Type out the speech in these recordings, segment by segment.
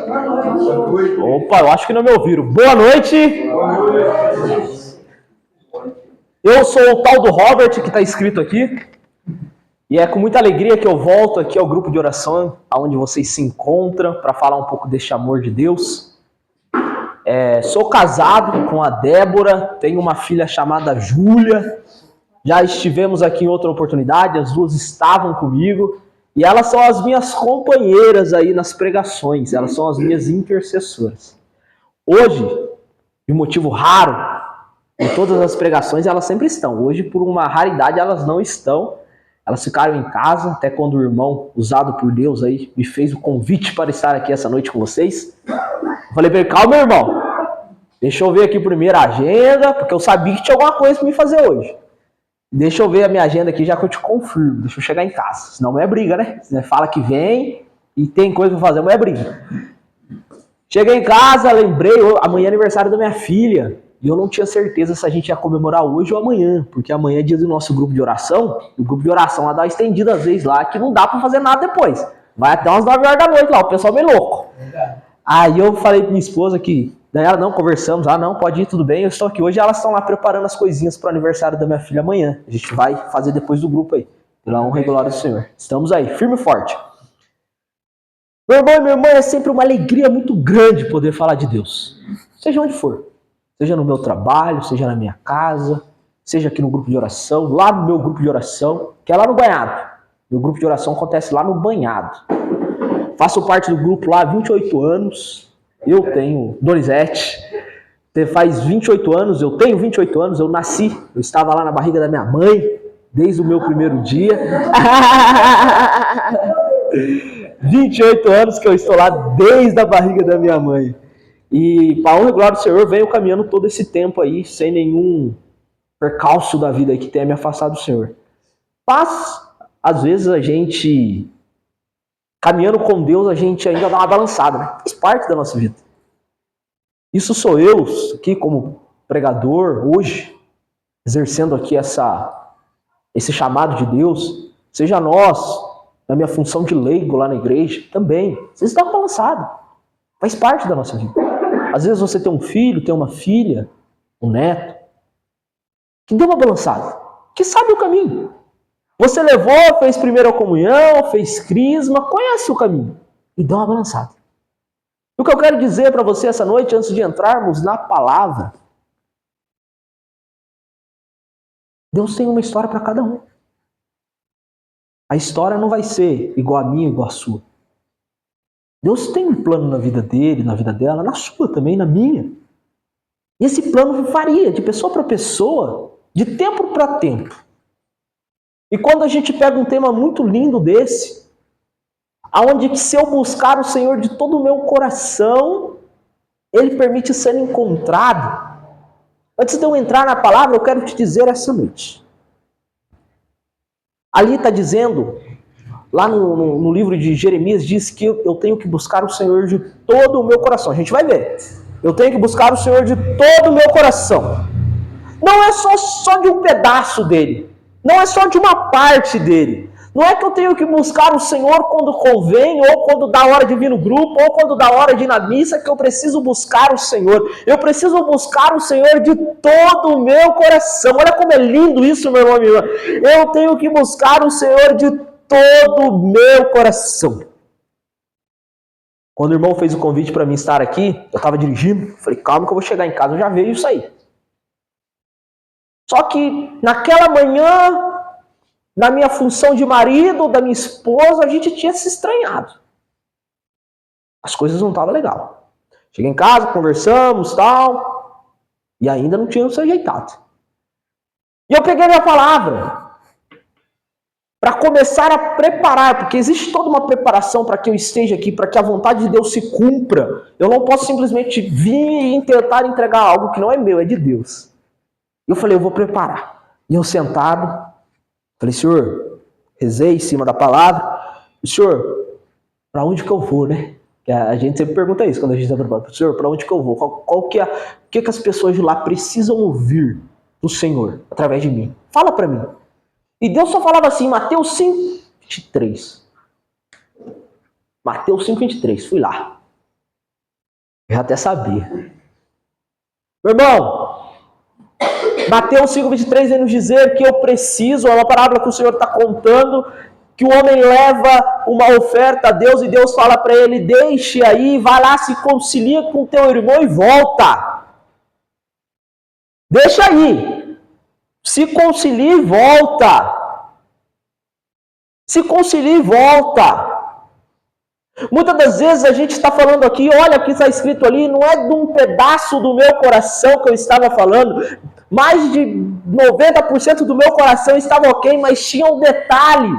Opa, eu acho que não me ouviram. Boa noite. Eu sou o tal do Robert, que está escrito aqui. E é com muita alegria que eu volto aqui ao grupo de oração, onde vocês se encontram, para falar um pouco deste amor de Deus. Sou casado com a Débora, tenho uma filha chamada Júlia. Já estivemos aqui em outra oportunidade, as duas estavam comigo. E elas são as minhas companheiras aí nas pregações, elas são as minhas intercessoras. Hoje, de motivo raro, em todas as pregações elas sempre estão. Hoje, por uma raridade, elas não estão. Elas ficaram em casa, até quando o irmão, usado por Deus, aí, me fez o convite para estar aqui essa noite com vocês. Eu falei para ele, calma, irmão, deixa eu ver aqui primeiro a agenda, porque eu sabia que tinha alguma coisa para me fazer hoje. Deixa eu ver a minha agenda aqui, já que eu te confirmo. Deixa eu chegar em casa. Senão não é briga, né? Você fala que vem e tem coisa pra fazer, não é briga. Cheguei em casa, lembrei, amanhã é aniversário da minha filha. E eu não tinha certeza se a gente ia comemorar hoje ou amanhã. Porque amanhã é dia do nosso grupo de oração. O grupo de oração lá dá uma estendida às vezes lá, que não dá pra fazer nada depois. Vai até umas 9 horas da noite lá, o pessoal meio louco. Aí eu falei pra minha esposa que... Daí ela, não, conversamos, não, pode ir, tudo bem, eu estou aqui hoje, elas estão lá preparando as coisinhas para o aniversário da minha filha amanhã. A gente vai fazer depois do grupo aí, pela honra e glória do Senhor. Estamos aí, firme e forte. Meu irmão e minha irmã, é sempre uma alegria muito grande poder falar de Deus. Seja onde for, seja no meu trabalho, seja na minha casa, seja aqui no grupo de oração, lá no meu grupo de oração, que é lá no Banhado. Meu grupo de oração acontece lá no Banhado. Faço parte do grupo lá há 28 anos. Eu tenho, Donizete, faz 28 anos, eu tenho 28 anos, eu nasci, eu estava lá na barriga da minha mãe, desde o meu primeiro dia. 28 anos que eu estou lá desde a barriga da minha mãe. E, para a honra e glória do Senhor, venho caminhando todo esse tempo aí, sem nenhum percalço da vida que tenha me afastado do Senhor. Mas, às vezes a gente... Caminhando com Deus, a gente ainda dá uma balançada, né? Faz parte da nossa vida. Isso sou eu, aqui como pregador, hoje, exercendo aqui esse chamado de Deus. Seja nós, na minha função de leigo lá na igreja, também. Vocês dão uma balançada. Faz parte da nossa vida. Às vezes você tem um filho, tem uma filha, um neto, que deu uma balançada, que sabe o caminho. Você levou, fez primeira comunhão, fez crisma, conhece o caminho e dá uma balançada. O que eu quero dizer para você essa noite, antes de entrarmos na palavra, Deus tem uma história para cada um. A história não vai ser igual a minha, igual a sua. Deus tem um plano na vida dele, na vida dela, na sua também, na minha. E esse plano varia de pessoa para pessoa, de tempo para tempo. E quando a gente pega um tema muito lindo desse, aonde que se eu buscar o Senhor de todo o meu coração, Ele permite ser encontrado. Antes de eu entrar na palavra, eu quero te dizer essa noite. Ali está dizendo, lá no livro de Jeremias, diz que eu tenho que buscar o Senhor de todo o meu coração. A gente vai ver. Eu tenho que buscar o Senhor de todo o meu coração. Não é só de um pedaço dele. Não é só de uma parte dele. Não é que eu tenho que buscar o Senhor quando convém, ou quando dá hora de vir no grupo, ou quando dá hora de ir na missa, que eu preciso buscar o Senhor. Eu preciso buscar o Senhor de todo o meu coração. Olha como é lindo isso, meu irmão e minha irmã. Eu tenho que buscar o Senhor de todo o meu coração. Quando o irmão fez o convite para mim estar aqui, eu estava dirigindo, falei, calma que eu vou chegar em casa, eu já vejo isso aí. Só que naquela manhã, na minha função de marido, da minha esposa, a gente tinha se estranhado. As coisas não estavam legal. Cheguei em casa, conversamos, tal, e ainda não tínhamos se ajeitado. E eu peguei minha palavra para começar a preparar, porque existe toda uma preparação para que eu esteja aqui, para que a vontade de Deus se cumpra. Eu não posso simplesmente vir e tentar entregar algo que não é meu, é de Deus. E eu falei, eu vou preparar. E eu sentado, falei, Senhor, rezei em cima da palavra. Senhor, para onde que eu vou, né? A gente sempre pergunta isso quando a gente está preparado. Senhor, para onde que eu vou? O que as pessoas de lá precisam ouvir do Senhor através de mim? Fala para mim. E Deus só falava assim, Mateus 5, 23. Mateus 5, 23, fui lá. Eu até sabia. Meu irmão, Mateus 5,23 vem nos dizer que eu preciso, é uma parábola que o Senhor está contando, que o homem leva uma oferta a Deus e Deus fala para ele, deixe aí, vai lá, se concilia com teu irmão e volta. Deixa aí. Se concilia e volta. Se concilia e volta. Muitas das vezes a gente está falando aqui, olha o que está escrito ali, não é de um pedaço do meu coração que eu estava falando, mais de 90% do meu coração estava ok, mas tinha um detalhe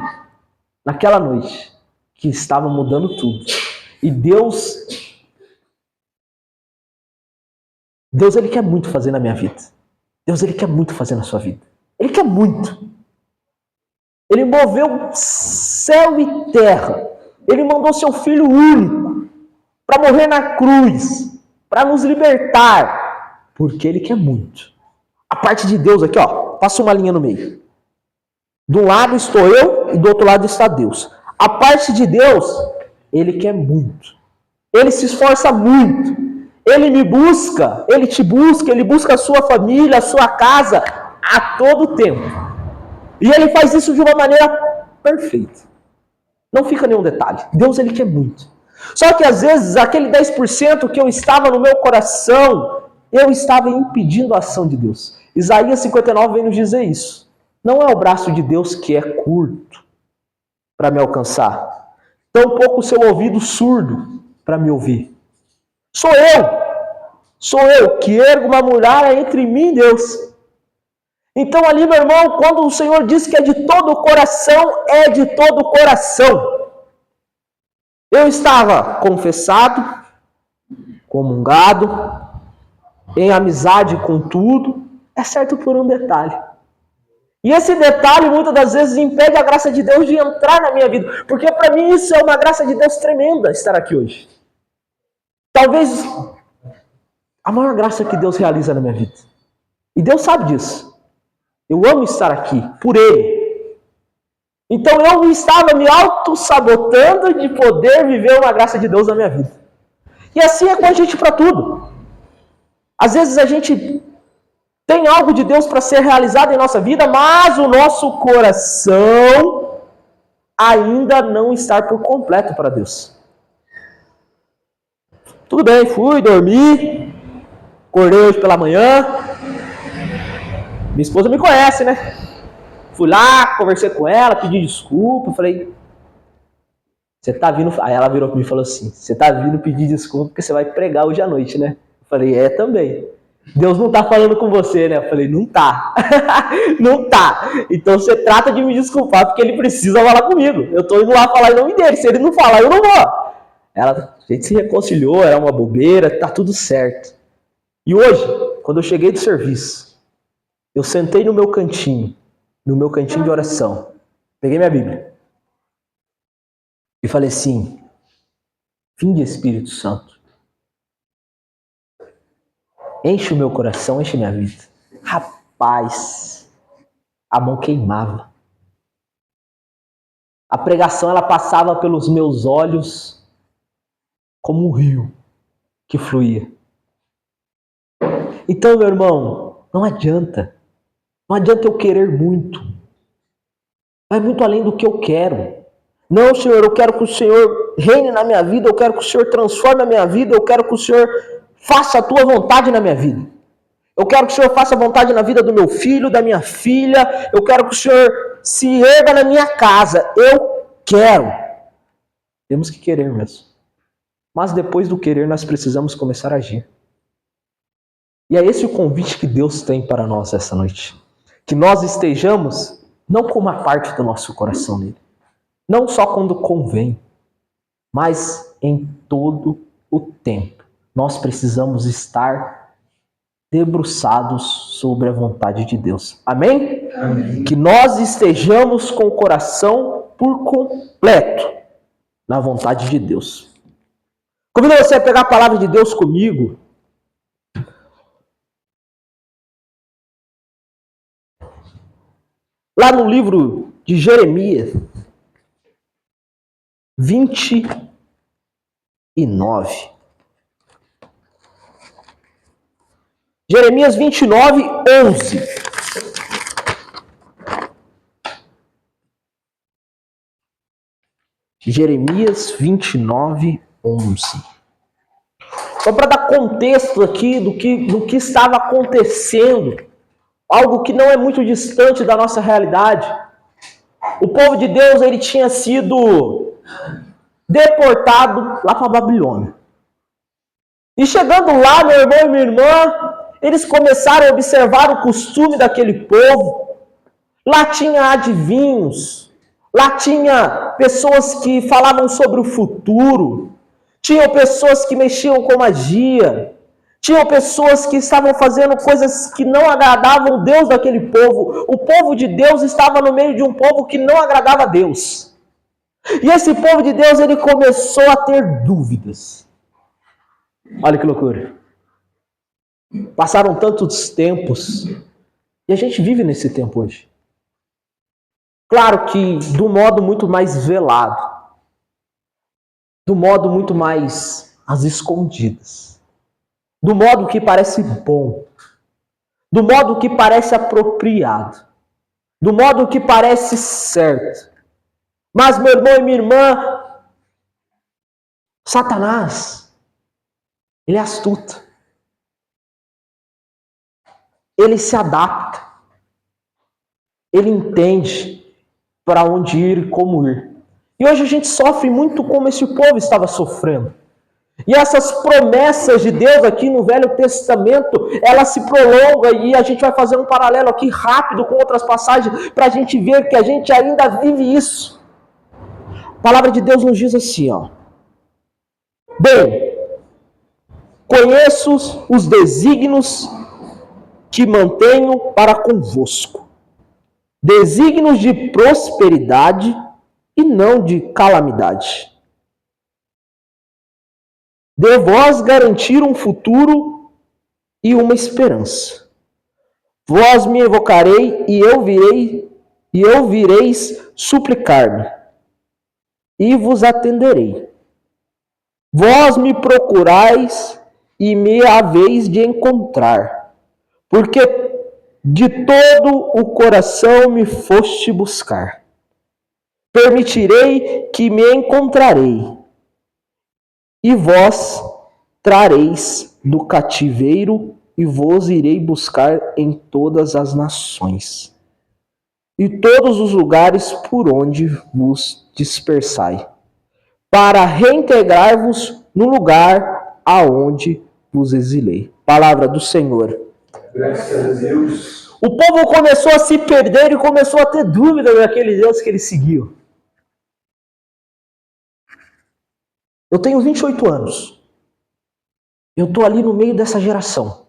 naquela noite que estava mudando tudo. E Deus ele quer muito fazer na minha vida. Deus ele quer muito fazer na sua vida. Ele quer muito. Ele moveu céu e terra. Ele mandou seu Filho único para morrer na cruz, para nos libertar, porque Ele quer muito. A parte de Deus aqui, ó, passa uma linha no meio. De um lado estou eu e do outro lado está Deus. A parte de Deus, Ele quer muito. Ele se esforça muito. Ele me busca, Ele te busca, Ele busca a sua família, a sua casa a todo tempo. E Ele faz isso de uma maneira perfeita. Não fica nenhum detalhe. Deus, Ele quer muito. Só que às vezes, aquele 10% que eu estava no meu coração, eu estava impedindo a ação de Deus. Isaías 59 vem nos dizer isso. Não é o braço de Deus que é curto para me alcançar. Tampouco o seu ouvido surdo para me ouvir. Sou eu que ergo uma muralha entre mim e Deus. Então ali, meu irmão, quando o Senhor diz que é de todo o coração, é de todo o coração. Eu estava confessado, comungado, em amizade com tudo, exceto por um detalhe. E esse detalhe, muitas das vezes, impede a graça de Deus de entrar na minha vida. Porque para mim isso é uma graça de Deus tremenda, estar aqui hoje. Talvez a maior graça que Deus realiza na minha vida. E Deus sabe disso. Eu amo estar aqui, por Ele. Então eu estava me auto-sabotando de poder viver uma graça de Deus na minha vida. E assim é com a gente para tudo. Às vezes a gente tem algo de Deus para ser realizado em nossa vida, mas o nosso coração ainda não está por completo para Deus. Tudo bem, fui dormir, acordei hoje pela manhã. Minha esposa me conhece, né? Fui lá, conversei com ela, pedi desculpa, falei, você tá vindo... Aí ela virou para mim e falou assim, você tá vindo pedir desculpa porque você vai pregar hoje à noite, né? Eu falei, também. Deus não tá falando com você, né? Eu falei, não tá. Não tá. Então você trata de me desculpar porque ele precisa falar comigo. Eu tô indo lá falar em nome dele. Se ele não falar, eu não vou. A gente se reconciliou, era uma bobeira, tá tudo certo. E hoje, quando eu cheguei do serviço, eu sentei no meu cantinho de oração, peguei minha Bíblia e falei assim, vinde Espírito Santo, enche o meu coração, enche minha vida. Rapaz, a mão queimava. A pregação ela passava pelos meus olhos como um rio que fluía. Então, meu irmão, não adianta eu querer muito. Vai muito além do que eu quero. Não, Senhor, eu quero que o Senhor reine na minha vida, eu quero que o Senhor transforme a minha vida, eu quero que o Senhor faça a tua vontade na minha vida. Eu quero que o Senhor faça a vontade na vida do meu filho, da minha filha, eu quero que o Senhor se erga na minha casa. Eu quero. Temos que querer mesmo. Mas depois do querer, nós precisamos começar a agir. E é esse o convite que Deus tem para nós essa noite. Que nós estejamos, não com uma parte do nosso coração nele. Não só quando convém, mas em todo o tempo. Nós precisamos estar debruçados sobre a vontade de Deus. Amém? Amém. Que nós estejamos com o coração por completo na vontade de Deus. Convido você a pegar a palavra de Deus comigo. Lá no livro de Jeremias, 29. Jeremias 29, 11. Jeremias 29, 11. Só para dar contexto aqui do que estava acontecendo, algo que não é muito distante da nossa realidade. O povo de Deus, ele tinha sido deportado lá para a Babilônia. E chegando lá, meu irmão e minha irmã, eles começaram a observar o costume daquele povo. Lá tinha adivinhos, lá tinha pessoas que falavam sobre o futuro, tinham pessoas que mexiam com magia, tinham pessoas que estavam fazendo coisas que não agradavam o Deus daquele povo. O povo de Deus estava no meio de um povo que não agradava a Deus. E esse povo de Deus, ele começou a ter dúvidas. Olha que loucura. Passaram tantos tempos e a gente vive nesse tempo hoje. Claro que do modo muito mais velado, do modo muito mais às escondidas, do modo que parece bom, do modo que parece apropriado, do modo que parece certo. Mas, meu irmão e minha irmã, Satanás, ele é astuto. Ele se adapta. Ele entende para onde ir e como ir. E hoje a gente sofre muito como esse povo estava sofrendo. E essas promessas de Deus aqui no Velho Testamento, ela se prolonga, e a gente vai fazer um paralelo aqui rápido com outras passagens para a gente ver que a gente ainda vive isso. A palavra de Deus nos diz assim, ó. Bem, conheço os desígnios que mantenho para convosco, desígnios de prosperidade e não de calamidade, de vós garantir um futuro e uma esperança. Vós me evocarei e eu vireis suplicar-me, e vos atenderei. Vós me procurais e me haveis de encontrar, porque de todo o coração me foste buscar. Permitirei que me encontrarei, e vós trareis do cativeiro, e vos irei buscar em todas as nações, e todos os lugares por onde vos dispersai, para reintegrar-vos no lugar aonde vos exilei. Palavra do Senhor. Graças a Deus. O povo começou a se perder e começou a ter dúvida daquele Deus que ele seguiu. Eu tenho 28 anos. Eu estou ali no meio dessa geração.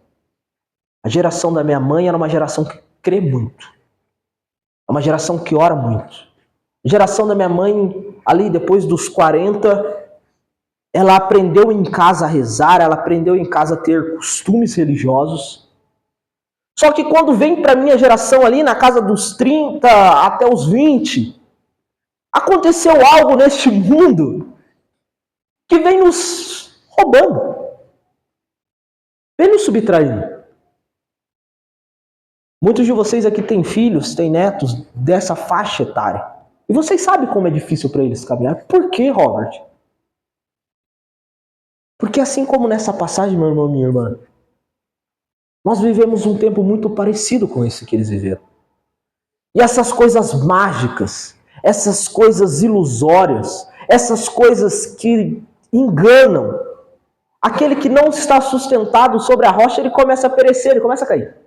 A geração da minha mãe era uma geração que crê muito. É uma geração que ora muito. A geração da minha mãe, ali depois dos 40, ela aprendeu em casa a rezar, ela aprendeu em casa a ter costumes religiosos. Só que quando vem para minha geração ali, na casa dos 30 até os 20, aconteceu algo neste mundo que vem nos roubando, vem nos subtraindo. Muitos de vocês aqui têm filhos, têm netos dessa faixa etária. E vocês sabem como é difícil para eles caminhar. Por quê, Robert? Porque assim como nessa passagem, meu irmão e minha irmã, nós vivemos um tempo muito parecido com esse que eles viveram. E essas coisas mágicas, essas coisas ilusórias, essas coisas que enganam, aquele que não está sustentado sobre a rocha, ele começa a perecer, ele começa a cair.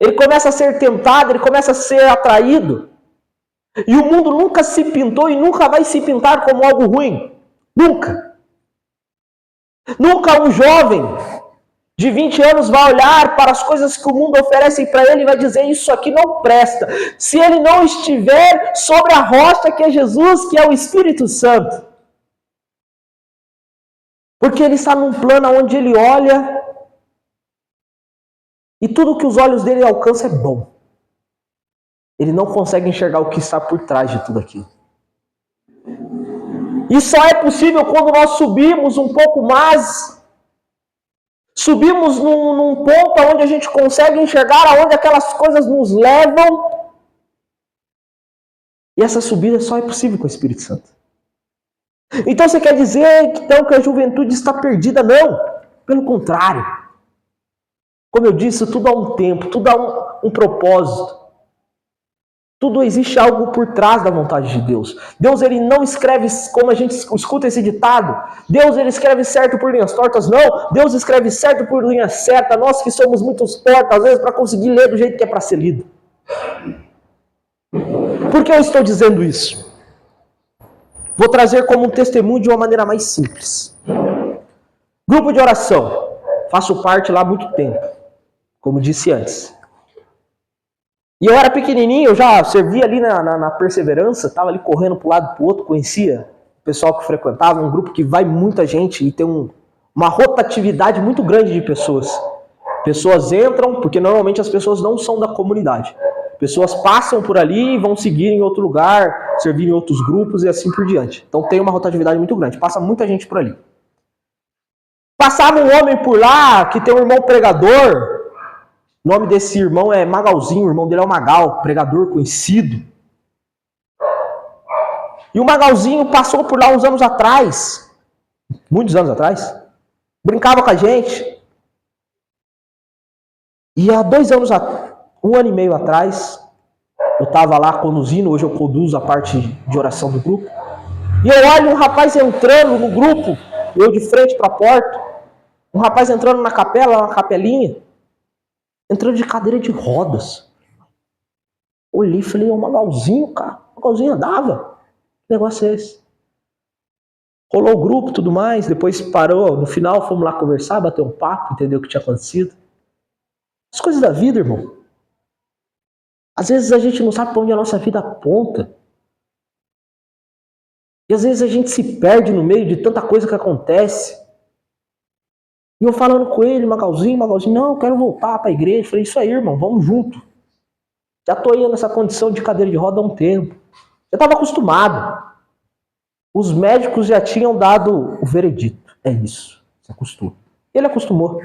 Ele começa a ser tentado, ele começa a ser atraído. E o mundo nunca se pintou e nunca vai se pintar como algo ruim. Nunca. Nunca um jovem de 20 anos vai olhar para as coisas que o mundo oferece para ele e vai dizer: isso aqui não presta. Se ele não estiver sobre a rocha que é Jesus, que é o Espírito Santo. Porque ele está num plano onde ele olha e tudo que os olhos dele alcançam é bom. Ele não consegue enxergar o que está por trás de tudo aquilo. E só é possível quando nós subimos um pouco mais Subimos num ponto onde a gente consegue enxergar aonde aquelas coisas nos levam. E essa subida só é possível com o Espírito Santo. Então você quer dizer então, que a juventude está perdida? Não. Pelo contrário. Como eu disse, tudo há um tempo, tudo há um propósito. Tudo existe algo por trás da vontade de Deus. Deus ele não escreve, como a gente escuta esse ditado, Deus ele escreve certo por linhas tortas, não. Deus escreve certo por linhas certas. Nós que somos muito tortos, às vezes, para conseguir ler do jeito que é para ser lido. Por que eu estou dizendo isso? Vou trazer como um testemunho de uma maneira mais simples. Grupo de oração. Faço parte lá há muito tempo, como disse antes. E eu era pequenininho, eu já servia ali na Perseverança, estava ali correndo para um lado e para o outro, conhecia o pessoal que frequentava, um grupo que vai muita gente e tem uma rotatividade muito grande de pessoas. Pessoas entram, porque normalmente as pessoas não são da comunidade. Pessoas passam por ali e vão seguir em outro lugar, servir em outros grupos e assim por diante. Então tem uma rotatividade muito grande, passa muita gente por ali. Passava um homem por lá que tem um irmão pregador. O nome desse irmão é Magalzinho, o irmão dele é o Magal, pregador conhecido. E o Magalzinho passou por lá uns anos atrás, muitos anos atrás, brincava com a gente. E há 2 anos, 1 ano e meio atrás, eu estava lá conduzindo, hoje eu conduzo a parte de oração do grupo. E eu olho um rapaz entrando no grupo, eu de frente para a porta, um rapaz entrando na capela, uma capelinha, entrando de cadeira de rodas. Olhei e falei, é o Magalzinho, cara. O Magalzinho andava. Que negócio é esse? Rolou o grupo e tudo mais. Depois parou. No final fomos lá conversar, bater um papo, entender o que tinha acontecido. As coisas da vida, irmão. Às vezes a gente não sabe para onde a nossa vida aponta. E às vezes a gente se perde no meio de tanta coisa que acontece. E eu falando com ele, Magalzinho, não, eu quero voltar para a igreja. Falei, isso aí, irmão, vamos junto. Já estou aí nessa condição de cadeira de roda há um tempo. Já estava acostumado. Os médicos já tinham dado o veredito. É isso, se acostuma. Ele acostumou.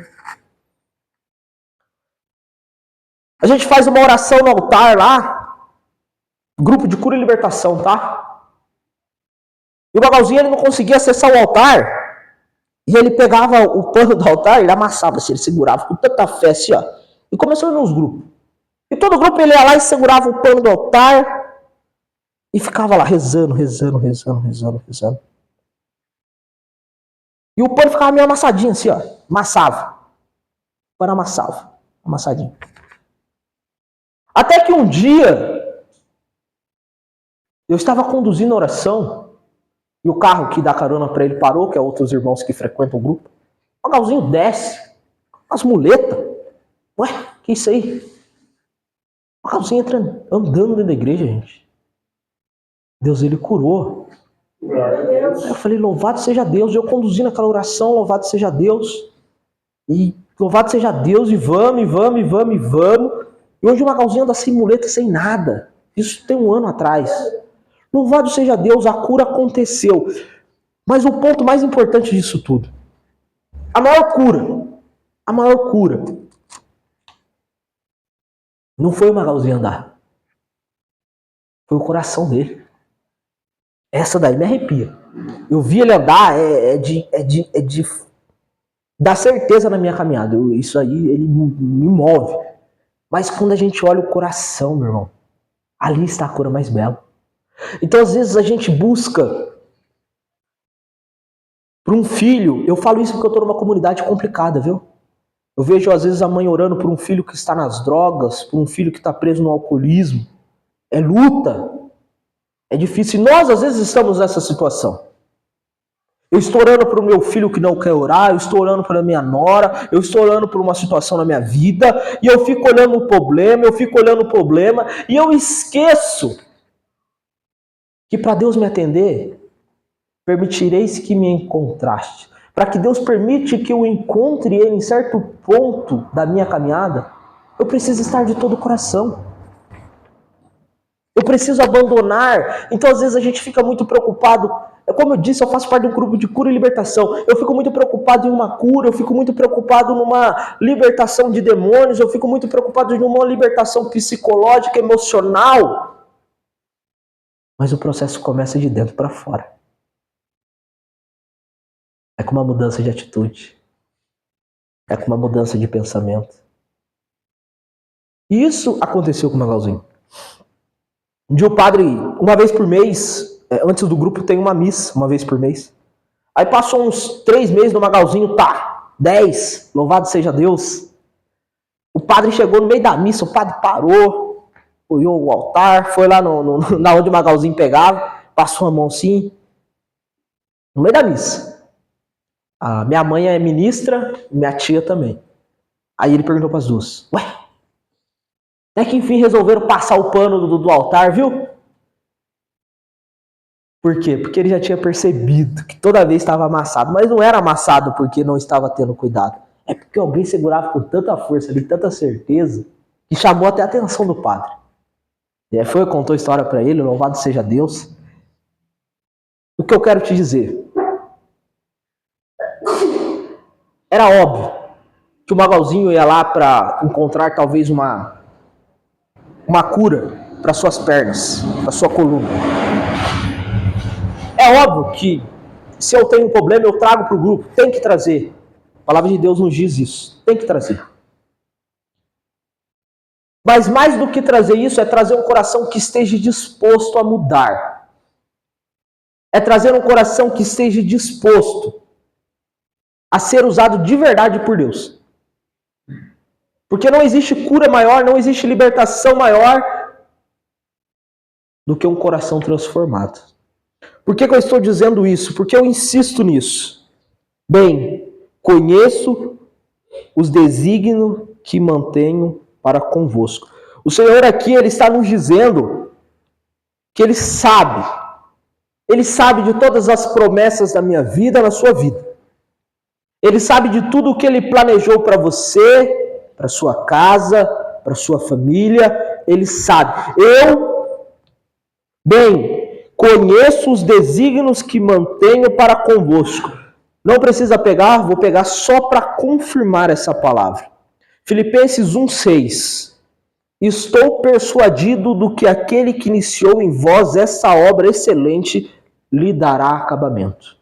A gente faz uma oração no altar lá, grupo de cura e libertação, tá? E o Magalzinho ele não conseguia acessar o altar. E ele pegava o pano do altar e ele amassava assim, ele segurava com tanta fé assim, ó. E começou nos grupos. E todo grupo ele ia lá e segurava o pano do altar e ficava lá rezando. E o pano ficava meio amassadinho assim, ó. Amassava. O pano amassava. Amassadinho. Até que um dia eu estava conduzindo a oração. E o carro que dá carona para ele parou, que é outros irmãos que frequentam o grupo. O Magalzinho desce, as muletas. Ué, que isso aí? O Magalzinho entra andando dentro da igreja, gente. Deus, ele curou. Aí eu falei, louvado seja Deus. Eu conduzindo aquela oração, louvado seja Deus. E louvado seja Deus, e vamos. E hoje o Magalzinho anda sem muleta, sem nada. Isso tem 1 ano atrás. Louvado seja Deus, a cura aconteceu. Mas o ponto mais importante disso tudo, a maior cura, não foi o Magalzinho andar. Foi o coração dele. Essa daí me arrepia. Eu vi ele andar, é de dar certeza na minha caminhada. Isso aí, ele me move. Mas quando a gente olha o coração, meu irmão, ali está a cura mais bela. Então, às vezes, a gente busca para um filho. Eu falo isso porque eu estou numa comunidade complicada, viu? Eu vejo, às vezes, a mãe orando por um filho que está nas drogas, por um filho que está preso no alcoolismo. É luta. É difícil. E nós, às vezes, estamos nessa situação. Eu estou orando para o meu filho que não quer orar, eu estou orando para a minha nora, eu estou orando por uma situação na minha vida, e eu fico olhando o problema, e eu esqueço que para Deus me atender, permitireis que me encontraste. Para que Deus permite que eu encontre Ele em certo ponto da minha caminhada, eu preciso estar de todo o coração. Eu preciso abandonar. Então, às vezes, a gente fica muito preocupado Como eu disse, eu faço parte de um grupo de cura e libertação. Eu fico muito preocupado em uma cura, eu fico muito preocupado numa libertação de demônios, eu fico muito preocupado em uma libertação psicológica, emocional. Mas o processo começa de dentro para fora. É com uma mudança de atitude. É com uma mudança de pensamento. E isso aconteceu com o Magalzinho. Um dia o padre, uma vez por mês, antes do grupo tem uma missa, uma vez por mês. Aí passou uns 3 meses no Magalzinho, 10, louvado seja Deus. O padre chegou no meio da missa, o padre parou, olhou o altar, foi lá na onde o Magalzinho pegava, passou a mão assim, no meio da missa. A minha mãe é ministra, minha tia também. Aí ele perguntou para as duas, ué, até que enfim resolveram passar o pano do altar, viu? Por quê? Porque ele já tinha percebido que toda vez estava amassado, mas não era amassado porque não estava tendo cuidado. É porque alguém segurava com tanta força ali, tanta certeza, que chamou até a atenção do padre. E aí contou a história para ele, louvado seja Deus. O que eu quero te dizer? Era óbvio que o Magalzinho ia lá para encontrar talvez uma cura para suas pernas, para sua coluna. É óbvio que se eu tenho um problema, eu trago para o grupo, tem que trazer. A palavra de Deus nos diz isso, tem que trazer. Mas mais do que trazer isso, é trazer um coração que esteja disposto a mudar. É trazer um coração que esteja disposto a ser usado de verdade por Deus. Porque não existe cura maior, não existe libertação maior do que um coração transformado. Por que eu estou dizendo isso? Porque eu insisto nisso. Bem, conheço os desígnios que mantenho para convosco. O Senhor aqui, Ele está nos dizendo que Ele sabe de todas as promessas da minha vida, na sua vida. Ele sabe de tudo o que Ele planejou para você, para sua casa, para sua família. Ele sabe. Conheço os desígnios que mantenho para convosco. Não precisa pegar, vou pegar só para confirmar essa palavra. Filipenses 1,6. Estou persuadido do que aquele que iniciou em vós essa obra excelente lhe dará acabamento.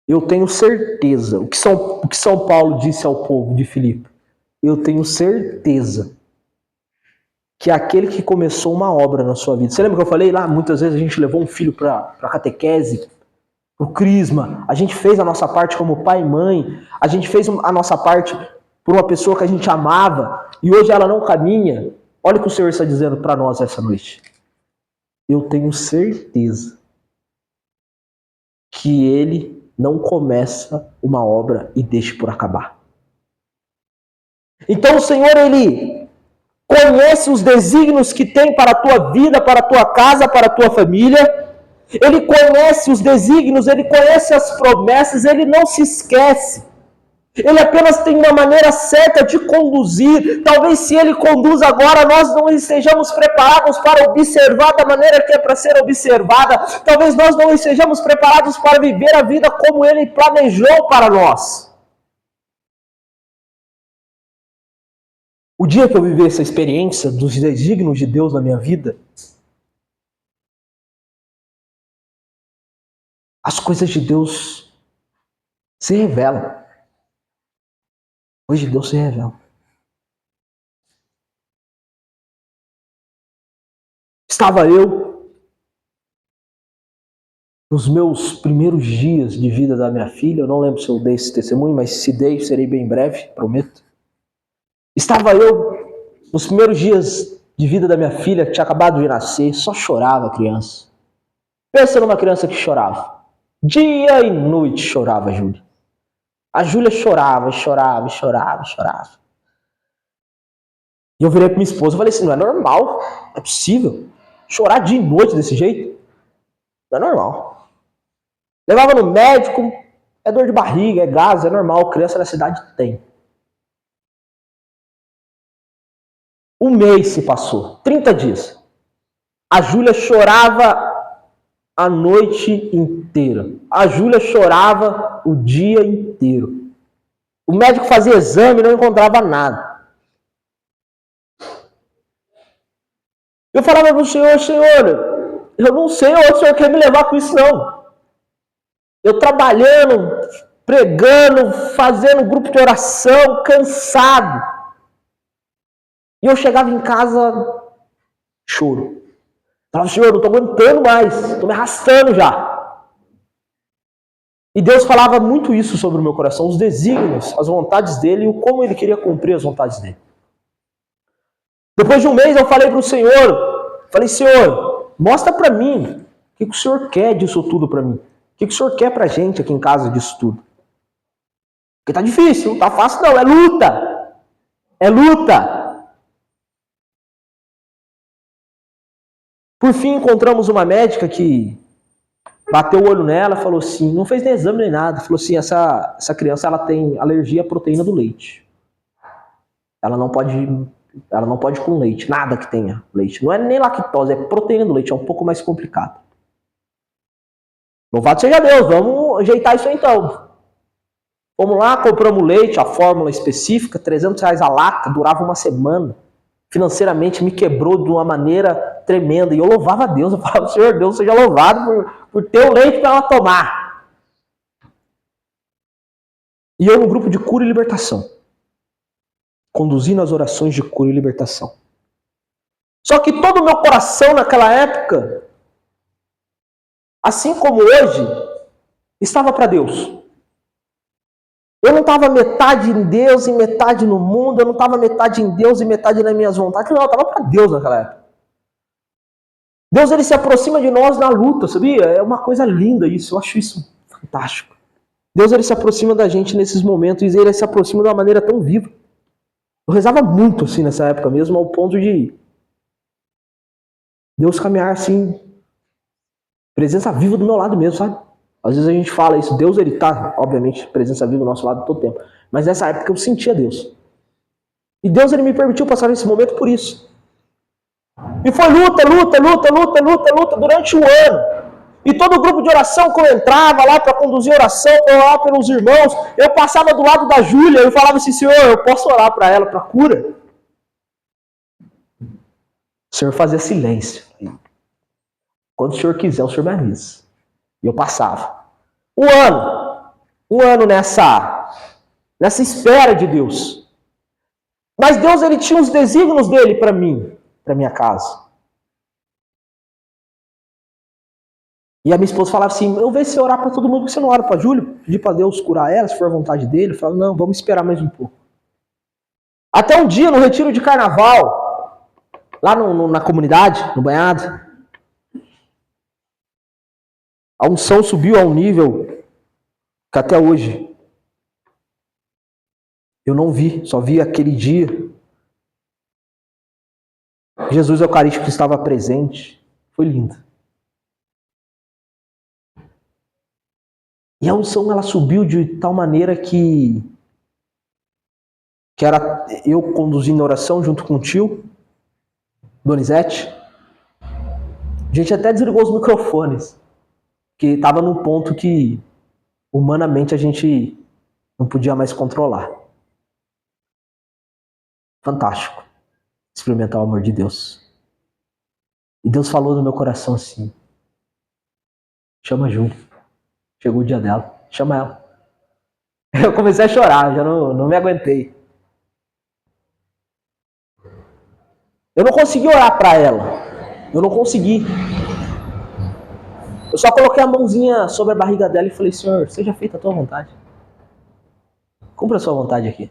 Eu tenho certeza, o que São Paulo disse ao povo de Filipe, eu tenho certeza que aquele que começou uma obra na sua vida. Você lembra que eu falei lá, muitas vezes a gente levou um filho para catequese, para o crisma, a gente fez a nossa parte como pai e mãe, a gente fez a nossa parte por uma pessoa que a gente amava, e hoje ela não caminha. Olha o que o Senhor está dizendo para nós essa noite. Eu tenho certeza que Ele não começa uma obra e deixa por acabar. Então o Senhor, Ele conhece os desígnios que tem para a tua vida, para a tua casa, para a tua família. Ele conhece os desígnios, Ele conhece as promessas, Ele não se esquece. Ele apenas tem uma maneira certa de conduzir. Talvez se Ele conduz agora, nós não estejamos preparados para observar da maneira que é para ser observada. Talvez nós não estejamos preparados para viver a vida como Ele planejou para nós. O dia que eu vivi essa experiência dos desígnios de Deus na minha vida, as coisas de Deus se revelam. Hoje Deus se revela. Estava eu nos meus primeiros dias de vida da minha filha, eu não lembro se eu dei esse testemunho, mas se dei, serei bem breve, prometo. Estava eu nos primeiros dias de vida da minha filha, que tinha acabado de nascer, só chorava a criança. Pensa numa criança que chorava. Dia e noite chorava a Júlia. A Júlia chorava. E eu virei para minha esposa e falei assim, não é normal, não é possível. Chorar dia e noite desse jeito, não é normal. Levava no médico, é dor de barriga, é gases, é normal, criança na cidade tem. Um mês se passou, 30 dias. A Júlia chorava a noite inteira. A Júlia chorava o dia inteiro. O médico fazia exame e não encontrava nada. Eu falava para o Senhor, Senhor, eu não sei onde o Senhor quer me levar com isso não. Eu trabalhando, pregando, fazendo grupo de oração, cansado. E eu chegava em casa, choro. Falava, Senhor, não estou aguentando mais, estou me arrastando já. E Deus falava muito isso sobre o meu coração, os desígnios, as vontades dele e o como ele queria cumprir as vontades dele. Depois de um mês eu falei para o Senhor, Senhor, mostra para mim o que o Senhor quer disso tudo para mim. O que o Senhor quer pra gente aqui em casa disso tudo. Porque tá difícil, não tá fácil não, é luta. É luta. Por fim encontramos uma médica que bateu o olho nela, falou assim, não fez nem exame nem nada, falou assim, essa criança ela tem alergia à proteína do leite. Ela não pode com leite, nada que tenha leite. Não é nem lactose, é proteína do leite, é um pouco mais complicado. Louvado seja Deus, vamos ajeitar isso aí então. Vamos lá, compramos leite, a fórmula específica, R$300 a lata, durava uma semana. Financeiramente me quebrou de uma maneira tremenda. E eu louvava a Deus, eu falava, Senhor Deus, seja louvado por ter o leite para ela tomar. E eu no grupo de cura e libertação. Conduzindo as orações de cura e libertação. Só que todo o meu coração naquela época, assim como hoje, estava para Deus. Eu não estava metade em Deus e metade no mundo, eu não estava metade em Deus e metade nas minhas vontades, não, eu estava para Deus naquela época. Deus ele se aproxima de nós na luta, sabia? É uma coisa linda isso, eu acho isso fantástico. Deus ele se aproxima da gente nesses momentos e ele se aproxima de uma maneira tão viva. Eu rezava muito assim nessa época mesmo, ao ponto de Deus caminhar assim, presença viva do meu lado mesmo, sabe? Às vezes a gente fala isso, Deus ele tá, obviamente, presença viva do nosso lado todo tempo. Mas nessa época eu sentia Deus. E Deus ele me permitiu passar nesse momento por isso. E foi luta durante um ano. E todo o grupo de oração que eu entrava lá para conduzir oração, para orar pelos irmãos, eu passava do lado da Júlia e falava assim, Senhor, eu posso orar para ela, para cura? O Senhor fazia silêncio. Quando o Senhor quiser, o Senhor me avisa. E eu passava. Um ano nessa espera de Deus. Mas Deus ele tinha os desígnios dele para mim, para minha casa. E a minha esposa falava assim, eu vejo você orar para todo mundo, porque você não ora para a Júlia, pedir para Deus curar ela, se for a vontade dele. Eu falava, não, vamos esperar mais um pouco. Até um dia, no retiro de carnaval, lá na comunidade, no banhado, a unção subiu a um nível que até hoje eu não vi, só vi aquele dia. Jesus Eucarístico estava presente. Foi lindo. E a unção ela subiu de tal maneira que era eu conduzindo a oração junto com o tio, Donizete. A gente até desligou os microfones, que estava num ponto que humanamente a gente não podia mais controlar. Fantástico experimentar o amor de Deus. E Deus falou no meu coração assim, chama a Júlia. Chegou o dia dela, chama ela. Eu comecei a chorar, já não me aguentei. Eu não consegui orar para ela. Eu não consegui. Eu só coloquei a mãozinha sobre a barriga dela e falei, Senhor, seja feita a tua vontade. Cumpra a sua vontade aqui.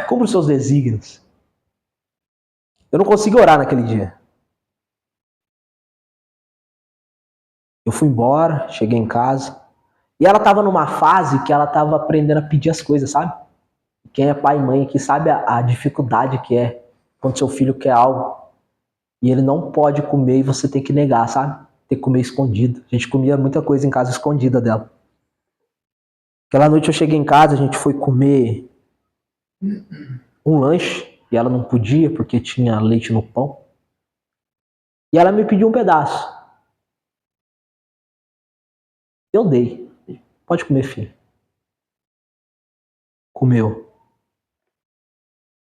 Cumpra os seus desígnios. Eu não consegui orar naquele dia. Eu fui embora, cheguei em casa. E ela estava numa fase que ela estava aprendendo a pedir as coisas, sabe? Quem é pai e mãe aqui sabe a dificuldade que é quando seu filho quer algo e ele não pode comer e você tem que negar, sabe? Tem que comer escondido. A gente comia muita coisa em casa escondida dela. Aquela noite eu cheguei em casa, a gente foi comer um lanche e ela não podia porque tinha leite no pão. E ela me pediu um pedaço. Eu dei. Pode comer, filho. Comeu.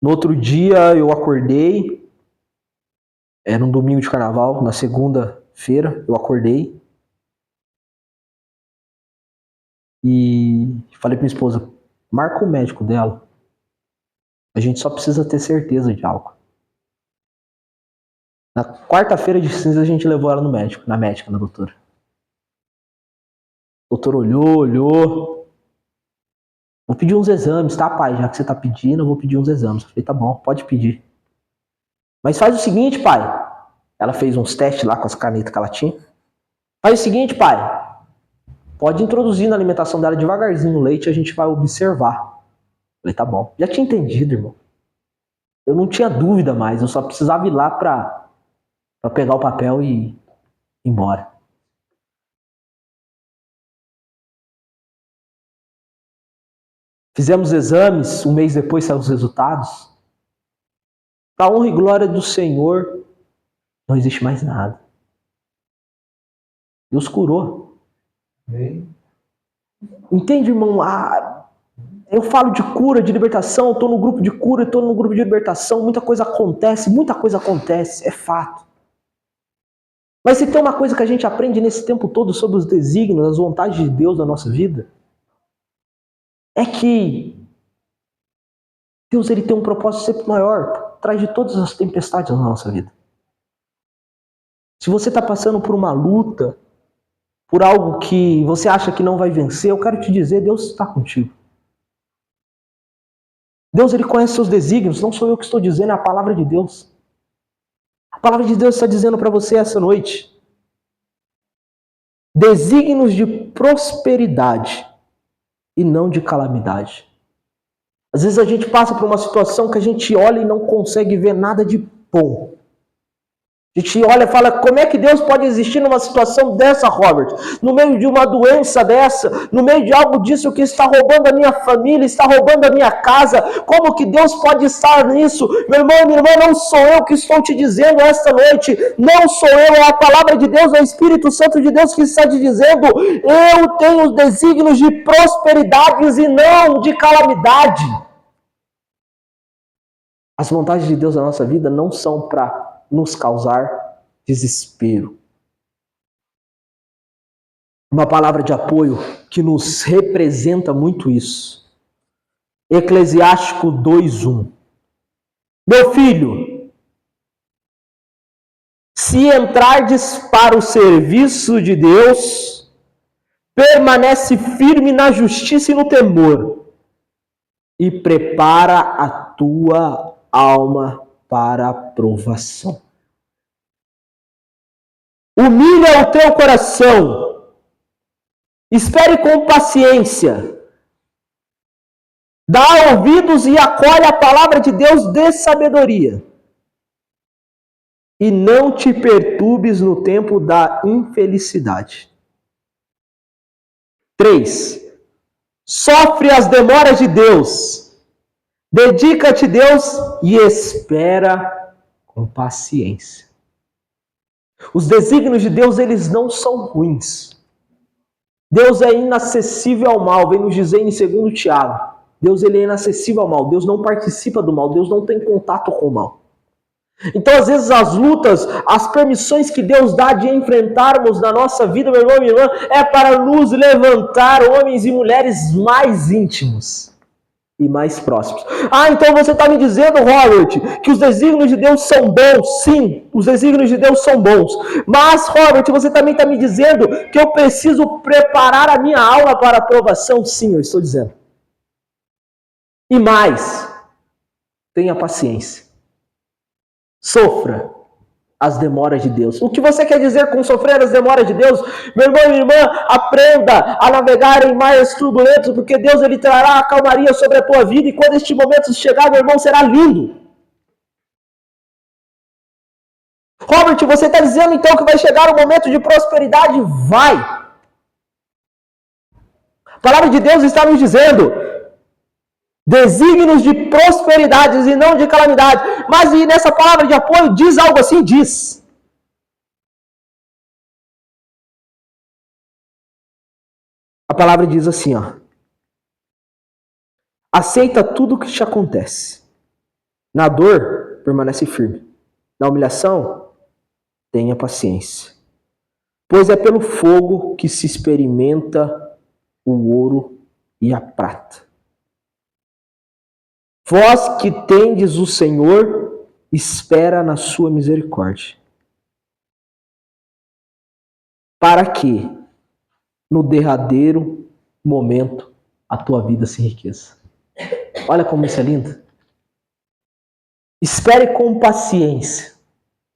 No outro dia eu acordei, era um domingo de carnaval, na segunda-feira eu acordei e falei pra minha esposa, marca o médico dela. A gente só precisa ter certeza de algo. Na quarta-feira de cinza a gente levou ela no médico, na médica, na doutora. O doutor olhou. Vou pedir uns exames, tá, pai? Já que você tá pedindo, eu vou pedir uns exames. Eu falei, tá bom, pode pedir. Mas faz o seguinte, pai. Ela fez uns testes lá com as canetas que ela tinha. Faz o seguinte, pai. Pode introduzir na alimentação dela devagarzinho o leite, a gente vai observar. Eu falei, tá bom. Já tinha entendido, irmão. Eu não tinha dúvida mais, eu só precisava ir lá pra pegar o papel e ir embora. Fizemos exames, um mês depois saíram os resultados. Para honra e glória do Senhor, não existe mais nada. Deus curou. Amém. Entende, irmão? Eu falo de cura, de libertação, eu estou no grupo de cura, eu estou no grupo de libertação, muita coisa acontece, é fato. Mas se tem uma coisa que a gente aprende nesse tempo todo sobre os desígnios, as vontades de Deus na nossa vida, é que Deus ele tem um propósito sempre maior por trás de todas as tempestades na nossa vida. Se você está passando por uma luta, por algo que você acha que não vai vencer, eu quero te dizer, Deus está contigo. Deus ele conhece seus desígnios, não sou eu que estou dizendo, é a palavra de Deus. A palavra de Deus está dizendo para você essa noite. Desígnios de prosperidade e não de calamidade. Às vezes a gente passa por uma situação que a gente olha e não consegue ver nada de bom. A gente olha e fala, como é que Deus pode existir numa situação dessa, Robert? No meio de uma doença dessa, no meio de algo disso que está roubando a minha família, está roubando a minha casa, como que Deus pode estar nisso? Meu irmão, minha irmã, não sou eu que estou te dizendo esta noite, não sou eu, é a palavra de Deus, é o Espírito Santo de Deus que está te dizendo, eu tenho os desígnios de prosperidades e não de calamidade. As vontades de Deus na nossa vida não são para nos causar desespero. Uma palavra de apoio que nos representa muito isso. Eclesiástico 2:1. Meu filho, se entrardes para o serviço de Deus, permanece firme na justiça e no temor, e prepara a tua alma para a provação. Humilha o teu coração. Espere com paciência. Dá ouvidos e acolhe a palavra de Deus de sabedoria. E não te perturbes no tempo da infelicidade. 3. Sofre as demoras de Deus. Dedica-te a Deus e espera com paciência. Os desígnios de Deus, eles não são ruins. Deus é inacessível ao mal, vem nos dizer em 2 Tiago. Deus ele é inacessível ao mal, Deus não participa do mal, Deus não tem contato com o mal. Então, às vezes, as lutas, as permissões que Deus dá de enfrentarmos na nossa vida, meu irmão e minha irmã, é para nos levantar homens e mulheres mais íntimos e mais próximos. Então você está me dizendo, Robert, que os desígnios de Deus são bons. Sim, os desígnios de Deus são bons. Mas, Robert, você também está me dizendo que eu preciso preparar a minha alma para a aprovação? Sim, eu estou dizendo. E mais, tenha paciência. Sofra as demoras de Deus. O que você quer dizer com sofrer as demoras de Deus? Meu irmão e minha irmã, aprenda a navegar em mares turbulentos, porque Deus ele trará a calmaria sobre a tua vida, e quando este momento chegar, meu irmão, será lindo. Robert, você está dizendo então que vai chegar o momento de prosperidade? Vai! A palavra de Deus está nos dizendo desígnios de prosperidades e não de calamidade. Mas e nessa palavra de apoio diz algo assim? Diz: palavra diz assim, ó. Aceita tudo o que te acontece. Na dor, permanece firme. Na humilhação, tenha paciência. Pois é pelo fogo que se experimenta o ouro e a prata. Vós que tendes o Senhor, espera na sua misericórdia. Para que, no derradeiro momento, a tua vida se enriqueça. Olha como isso é lindo. Espere com paciência.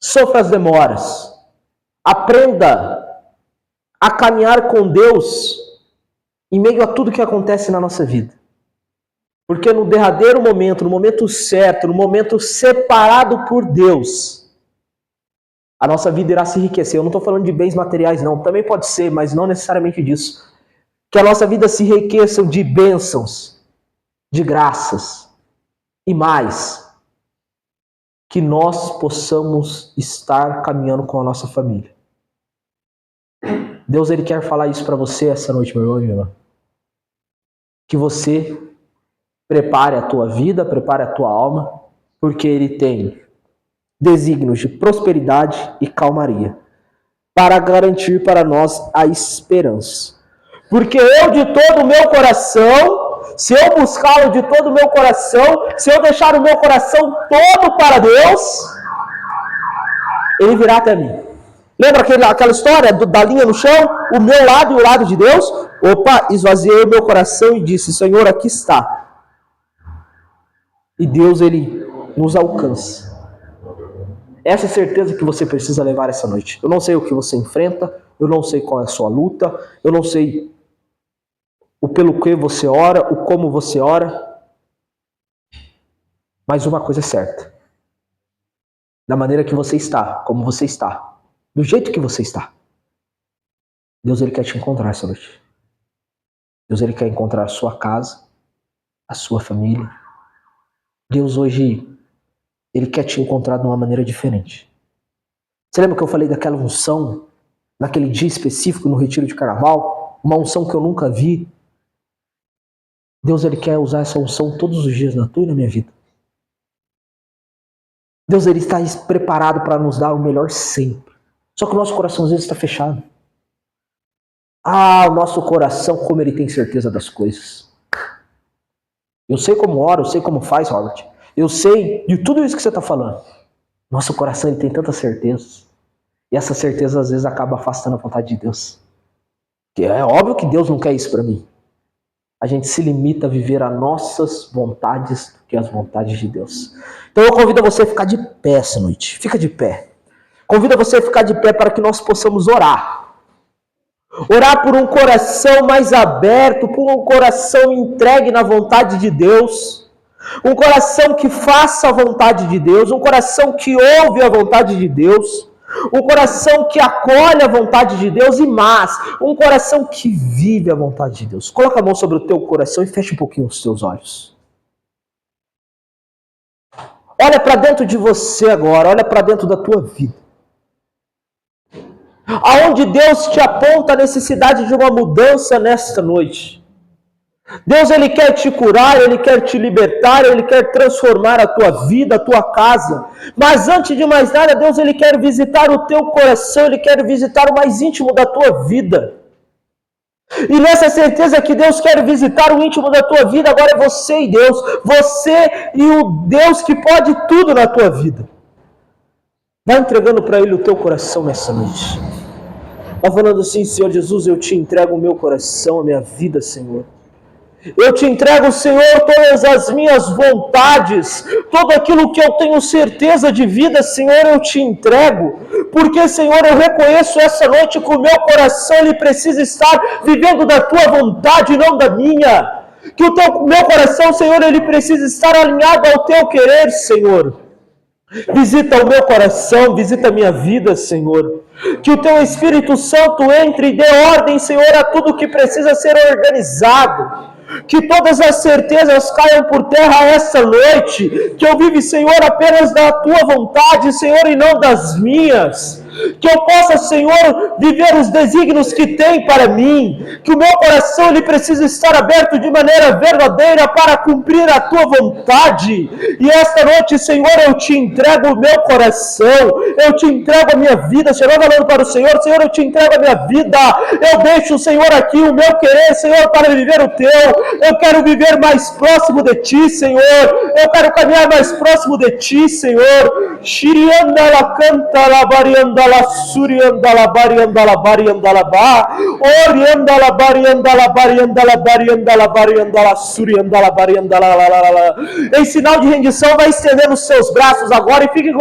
Sofra as demoras. Aprenda a caminhar com Deus em meio a tudo que acontece na nossa vida. Porque no derradeiro momento, no momento certo, no momento separado por Deus, a nossa vida irá se enriquecer. Eu não estou falando de bens materiais, não. Também pode ser, mas não necessariamente disso. Que a nossa vida se enriqueça de bênçãos, de graças e mais. Que nós possamos estar caminhando com a nossa família. Deus, Ele quer falar isso para você essa noite, meu irmão e minha irmã. Que você prepare a tua vida, prepare a tua alma, porque Ele tem desígnios de prosperidade e calmaria, para garantir para nós a esperança. Porque eu de todo o meu coração, se eu buscá-lo de todo o meu coração, se eu deixar o meu coração todo para Deus, Ele virá até mim. Lembra aquela história da linha no chão? O meu lado e o lado de Deus? Opa, esvaziei o meu coração e disse, Senhor, aqui está. E Deus, Ele nos alcança. Essa é a certeza que você precisa levar essa noite. Eu não sei o que você enfrenta, eu não sei qual é a sua luta, eu não sei o pelo que você ora, o como você ora. Mas uma coisa é certa. Da maneira que você está, como você está, do jeito que você está, Deus, Ele quer te encontrar essa noite. Deus, Ele quer encontrar a sua casa, a sua família. Deus, hoje, Ele quer te encontrar de uma maneira diferente. Você lembra que eu falei daquela unção, naquele dia específico no retiro de carnaval? Uma unção que eu nunca vi. Deus, Ele quer usar essa unção todos os dias na tua e na minha vida. Deus, Ele está preparado para nos dar o melhor sempre. Só que o nosso coração às vezes está fechado. O nosso coração, como ele tem certeza das coisas. Eu sei como ora, eu sei como faz, Robert. Eu sei de tudo isso que você está falando. Nosso coração, ele tem tantas certezas. E essa certeza às vezes acaba afastando a vontade de Deus. Porque é óbvio que Deus não quer isso para mim. A gente se limita a viver as nossas vontades do que as vontades de Deus. Então eu convido você a ficar de pé essa noite. Fica de pé. Convido você a ficar de pé para que nós possamos orar. Orar por um coração mais aberto, por um coração entregue na vontade de Deus. Um coração que faça a vontade de Deus. Um coração que ouve a vontade de Deus. Um coração que acolhe a vontade de Deus e mais, um coração que vive a vontade de Deus. Coloca a mão sobre o teu coração e fecha um pouquinho os teus olhos. Olha para dentro de você agora, olha para dentro da tua vida. Aonde Deus te aponta a necessidade de uma mudança nesta noite. Deus, Ele quer te curar, Ele quer te libertar, Ele quer transformar a tua vida, a tua casa. Mas antes de mais nada, Deus, Ele quer visitar o teu coração, Ele quer visitar o mais íntimo da tua vida. E nessa certeza que Deus quer visitar o íntimo da tua vida, agora é você e Deus. Você e o Deus que pode tudo na tua vida. Vai entregando para Ele o teu coração nessa noite. Vai falando assim, Senhor Jesus, eu te entrego o meu coração, a minha vida, Senhor. Eu te entrego, Senhor, todas as minhas vontades, tudo aquilo que eu tenho certeza de vida, Senhor, eu te entrego. Porque, Senhor, eu reconheço essa noite que o meu coração ele precisa estar vivendo da tua vontade e não da minha. Que o meu coração, Senhor, ele precisa estar alinhado ao teu querer, Senhor. Visita o meu coração, visita a minha vida, Senhor. Que o teu Espírito Santo entre e dê ordem, Senhor, a tudo que precisa ser organizado. Que todas as certezas caiam por terra essa noite. Que eu vive, Senhor, apenas da tua vontade, Senhor, e não das minhas. que eu possa, Senhor, viver os desígnios que tem para mim, que o meu coração ele precisa estar aberto de maneira verdadeira para cumprir a tua vontade. E esta noite, Senhor, eu te entrego o meu coração, eu te entrego a minha vida. Senhor, falando para o Senhor, Senhor, eu te entrego a minha vida, eu deixo, Senhor, aqui o meu querer, Senhor, para viver o teu. Eu quero viver mais próximo de ti, Senhor, eu quero caminhar mais próximo de ti, Senhor. Shiriandala canta bariandala suriandala bariandala bariandala ba oriandala bariandala bariandala bariandala bariandala suriandala bariandala. Em sinal de rendição, vai estendendo os seus braços agora e fique